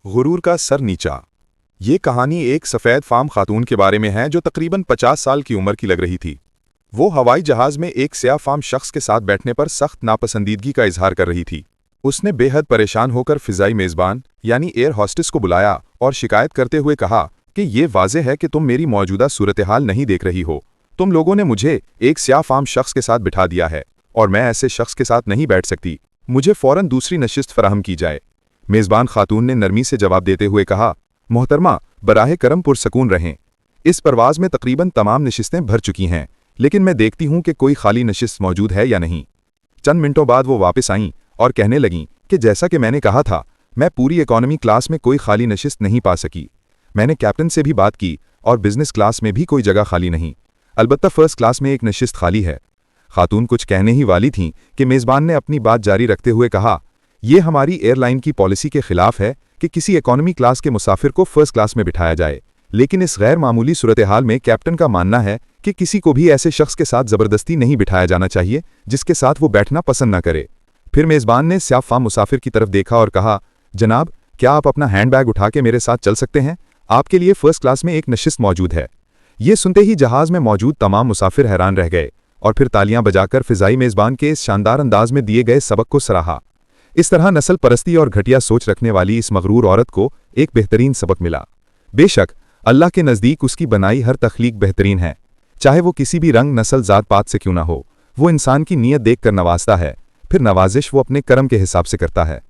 غرور کا سر نیچا۔ یہ کہانی ایک سفید فام خاتون کے بارے میں ہے جو تقریباً 50 سال کی عمر کی لگ رہی تھی۔ وہ ہوائی جہاز میں ایک سیاہ فام شخص کے ساتھ بیٹھنے پر سخت ناپسندیدگی کا اظہار کر رہی تھی۔ اس نے بے حد پریشان ہو کر فضائی میزبان یعنی ایئر ہوسٹس کو بلایا اور شکایت کرتے ہوئے کہا کہ یہ واضح ہے کہ تم میری موجودہ صورتحال نہیں دیکھ رہی ہو۔ تم لوگوں نے مجھے ایک سیاہ فام شخص کے ساتھ بٹھا دیا ہے اور میں ایسے شخص کے ساتھ نہیں بیٹھ سکتی۔ مجھے فوراً دوسری نشست فراہم کی جائے۔ میزبان خاتون نے نرمی سے جواب دیتے ہوئے کہا، محترمہ، براہ کرم پرسکون رہیں۔ اس پرواز میں تقریباً تمام نشستیں بھر چکی ہیں، لیکن میں دیکھتی ہوں کہ کوئی خالی نشست موجود ہے یا نہیں۔ چند منٹوں بعد وہ واپس آئیں اور کہنے لگیں کہ جیسا کہ میں نے کہا تھا، میں پوری اکانومی کلاس میں کوئی خالی نشست نہیں پا سکی۔ میں نے کیپٹن سے بھی بات کی اور بزنس کلاس میں بھی کوئی جگہ خالی نہیں، البتہ فرسٹ کلاس میں ایک نشست خالی ہے۔ خاتون کچھ کہنے ہی والی تھیں کہ میزبان نے اپنی بات جاری رکھتے ہوئے کہا، یہ ہماری ایئر لائن کی پالیسی کے خلاف ہے کہ کسی اکانومی کلاس کے مسافر کو فرسٹ کلاس میں بٹھایا جائے، لیکن اس غیر معمولی صورتحال میں کیپٹن کا ماننا ہے کہ کسی کو بھی ایسے شخص کے ساتھ زبردستی نہیں بٹھایا جانا چاہیے جس کے ساتھ وہ بیٹھنا پسند نہ کرے۔ پھر میزبان نے سیاہ فام مسافر کی طرف دیکھا اور کہا، جناب، کیا آپ اپنا ہینڈ بیگ اٹھا کے میرے ساتھ چل سکتے ہیں؟ آپ کے لیے فرسٹ کلاس میں ایک نشست موجود ہے۔ یہ سنتے ہی جہاز میں موجود تمام مسافر حیران رہ گئے اور پھر تالیاں بجا کر فضائی میزبان کے اس شاندار انداز میں دیے گئے سبق کو سراہا۔ اس طرح نسل پرستی اور گھٹیا سوچ رکھنے والی اس مغرور عورت کو ایک بہترین سبق ملا۔ بے شک اللہ کے نزدیک اس کی بنائی ہر تخلیق بہترین ہے، چاہے وہ کسی بھی رنگ، نسل، ذات پات سے کیوں نہ ہو۔ وہ انسان کی نیت دیکھ کر نوازتا ہے، پھر نوازش وہ اپنے کرم کے حساب سے کرتا ہے۔